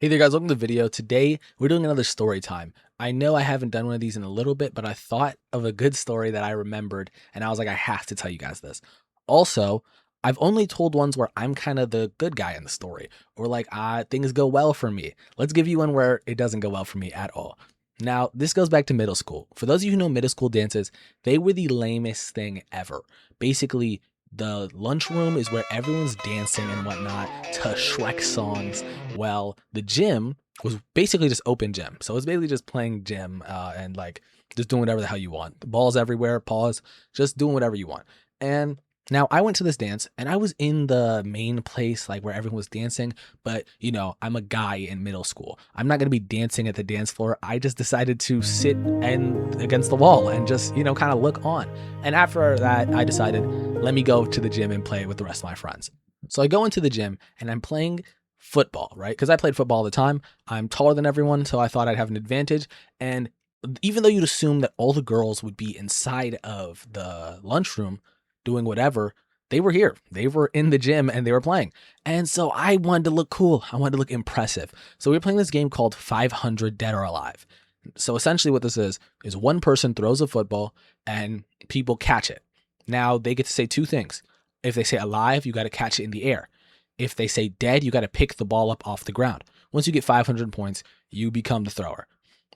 Hey there guys, welcome to the video. Today we're doing another story time. I know I haven't done one of these in a little bit, but I thought of a good story that I remembered and I was like, I have to tell you guys this. Also, I've only told ones where I'm kind of the good guy in the story or like things go well for me. Let's give you one where it doesn't go well for me at all. Now, this goes back to middle school. For those of you who know middle school dances, they were the lamest thing ever. Basically, the lunchroom is where everyone's dancing and whatnot to Shrek songs. Well, the gym was basically just open gym. So it's basically just playing gym and like just doing whatever the hell you want. The balls everywhere, pause, just doing whatever you want. And now I went to this dance and I was in the main place, like where everyone was dancing. But you know, I'm a guy in middle school. I'm not going to be dancing at the dance floor. I just decided to sit and against the wall and just, kind of look on. And after that, I decided, let me go to the gym and play with the rest of my friends. So I go into the gym and I'm playing football, right? Because I played football all the time. I'm taller than everyone, so I thought I'd have an advantage. And even though you'd assume that all the girls would be inside of the lunchroom doing whatever, they were here. They were in the gym and they were playing. And so I wanted to look cool. I wanted to look impressive. So we were playing this game called 500 Dead or Alive. So essentially what this is one person throws a football and people catch it. Now they get to say two things. If they say alive, you got to catch it in the air. If they say dead, you got to pick the ball up off the ground. Once you get 500 points, you become the thrower.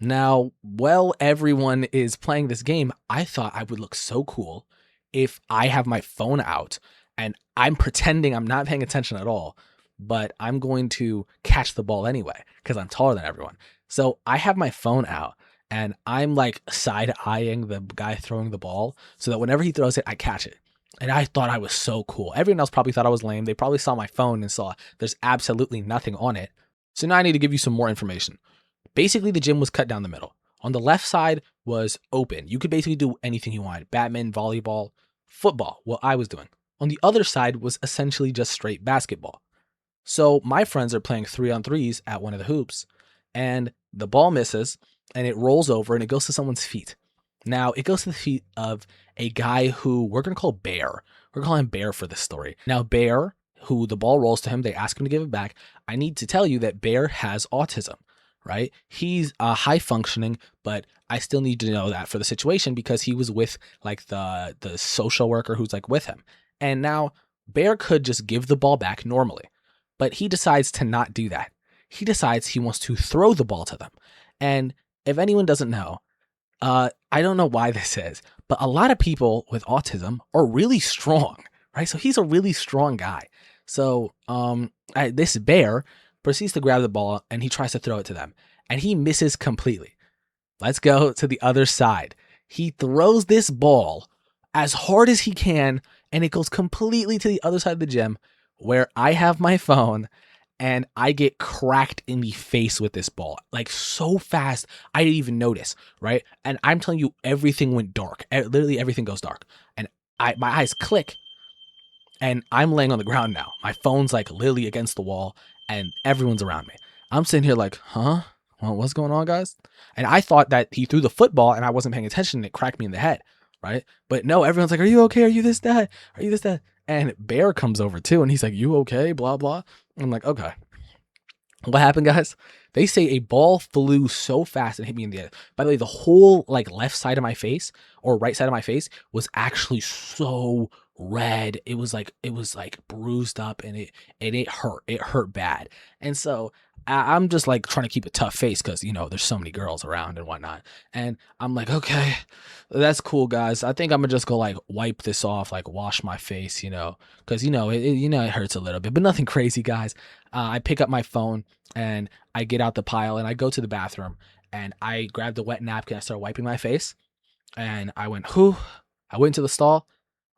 Now, while everyone is playing this game, I thought I would look so cool if I have my phone out and I'm pretending I'm not paying attention at all, but I'm going to catch the ball anyway because I'm taller than everyone. So I have my phone out and I'm like side-eyeing the guy throwing the ball so that whenever he throws it, I catch it. And I thought I was so cool. Everyone else probably thought I was lame. They probably saw my phone and saw there's absolutely nothing on it. So now I need to give you some more information. Basically, the gym was cut down the middle. On the left side was open. You could basically do anything you wanted. Badminton, volleyball, football, what I was doing. On the other side was essentially just straight basketball. So my friends are playing 3-on-3s at one of the hoops, and the ball misses, and it rolls over, and it goes to someone's feet. Now, it goes to the feet of a guy who we're going to call Bear. We're calling him Bear for this story. Now, Bear, who the ball rolls to him, they ask him to give it back. I need to tell you that Bear has autism, right? He's high functioning, but I still need to know that for the situation because he was with like the social worker who's like with him. And now Bear could just give the ball back normally, but he decides to not do that. He decides he wants to throw the ball to them. And if anyone doesn't know, I don't know why this is, but a lot of people with autism are really strong, right? So he's a really strong guy. So this Bear proceeds to grab the ball and he tries to throw it to them and he misses completely. Let's go to the other side. He throws this ball as hard as he can and it goes completely to the other side of the gym where I have my phone and I get cracked in the face with this ball, like so fast, I didn't even notice, right? And I'm telling you, everything went dark. Literally everything goes dark. And my eyes click, and I'm laying on the ground now. My phone's like literally against the wall, and everyone's around me. I'm sitting here like, huh? Well, what's going on, guys? And I thought that he threw the football, and I wasn't paying attention, and it cracked me in the head, right? But no, everyone's like, are you okay? Are you this, that? Are you this, that? And Bear comes over too, and he's like, you okay? Blah, blah. I'm like, okay. What happened, guys? They say a ball flew so fast and hit me in the head. By the way, the whole like left side of my face or right side of my face was actually so red. It was like bruised up and it hurt. It hurt bad. And so I'm just like trying to keep a tough face because there's so many girls around and whatnot. And I'm like, okay, that's cool, guys. I think I'm gonna just go like wipe this off, like wash my face, because it hurts a little bit, but nothing crazy, guys. I pick up my phone and I get out the pile and I go to the bathroom and I grab the wet napkin. I start wiping my face and I went, whew. I went to the stall.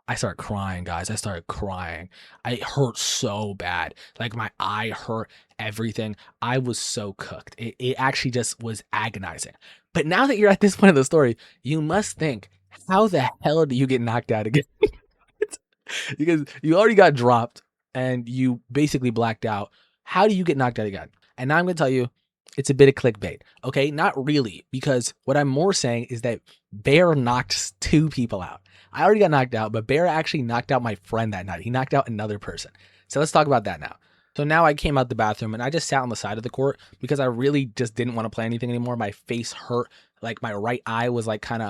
I started crying, guys. I started crying. It hurt so bad. Like my eye hurt, everything. I was so cooked. It actually just was agonizing. But now that you're at this point of the story, you must think, how the hell do you get knocked out again? Because you already got dropped and you basically blacked out. How do you get knocked out again? And now I'm going to tell you, it's a bit of clickbait. Okay, not really, because what I'm more saying is that Bear knocked two people out. I already got knocked out, but Bear actually knocked out my friend that night. He knocked out another person. So let's talk about that now. So now I came out the bathroom and I just sat on the side of the court because I really just didn't want to play anything anymore. My face hurt. Like my right eye was like kind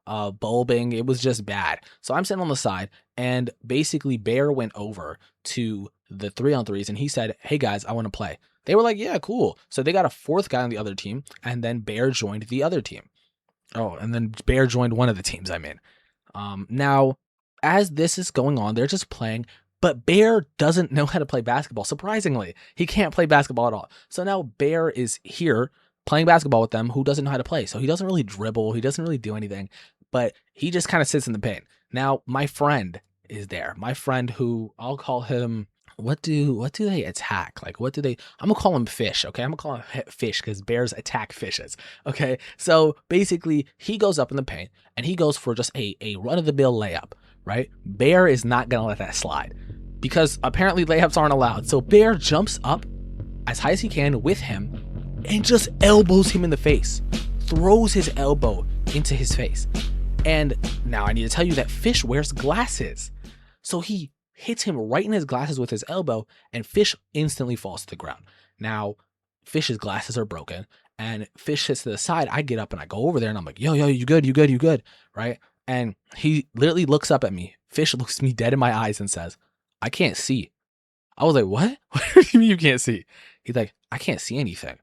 of bulbing. It was just bad. So I'm sitting on the side and basically Bear went over to the 3-on-3s and he said, "Hey guys, I want to play." They were like, "Yeah, cool." So they got a fourth guy on the other team and then Bear joined the other team. Oh, and then Bear joined one of the teams I'm in. Now, as this is going on, they're just playing, but Bear doesn't know how to play basketball. Surprisingly, he can't play basketball at all. So now Bear is here playing basketball with them who doesn't know how to play. So he doesn't really dribble, he doesn't really do anything, but he just kind of sits in the paint. Now, my friend is there. My friend who I'll call him what do they attack? Like what do they I'm gonna call him Fish, okay? I'm gonna call him Fish because bears attack fishes. Okay. So basically he goes up in the paint and he goes for just a run-of-the-mill layup, right? Bear is not gonna let that slide because apparently layups aren't allowed. So Bear jumps up as high as he can with him and just elbows him in the face, throws his elbow into his face. And now I need to tell you that Fish wears glasses. So he hits him right in his glasses with his elbow, and Fish instantly falls to the ground. Now, Fish's glasses are broken, and Fish sits to the side. I get up and I go over there, and I'm like, yo, you good, you good, you good, right? And he literally looks up at me. Fish looks me dead in my eyes and says, "I can't see." I was like, what? What do you mean you can't see? He's like, "I can't see anything."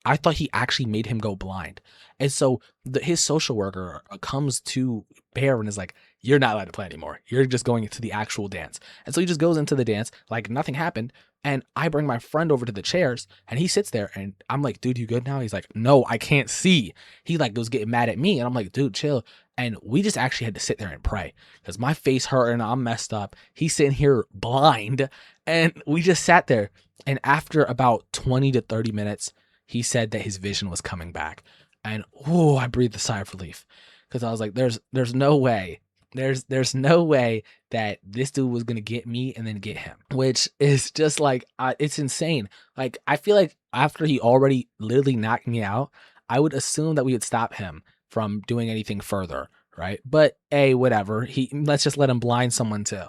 I thought he actually made him go blind. And so his social worker comes to Bear and is like, "You're not allowed to play anymore. You're just going into the actual dance." And so he just goes into the dance like nothing happened. And I bring my friend over to the chairs and he sits there and I'm like, "Dude, you good now?" He's like, "No, I can't see." He like goes getting mad at me and I'm like, "Dude, chill." And we just actually had to sit there and pray because my face hurt and I'm messed up. He's sitting here blind and we just sat there. And after about 20 to 30 minutes, he said that his vision was coming back. And oh, I breathed a sigh of relief because I was like, there's no way. There's no way that this dude was going to get me and then get him, which is just like, it's insane. Like, I feel like after he already literally knocked me out, I would assume that we would stop him from doing anything further, right? But whatever. Let's just let him blind someone too.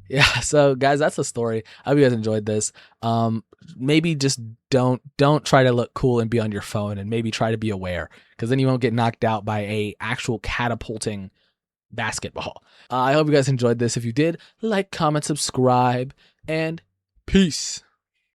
Yeah, so guys, that's the story. I hope you guys enjoyed this. Maybe just don't try to look cool and be on your phone, and maybe try to be aware, because then you won't get knocked out by a actual catapulting basketball. I hope you guys enjoyed this. If you did, like, comment, subscribe, and peace.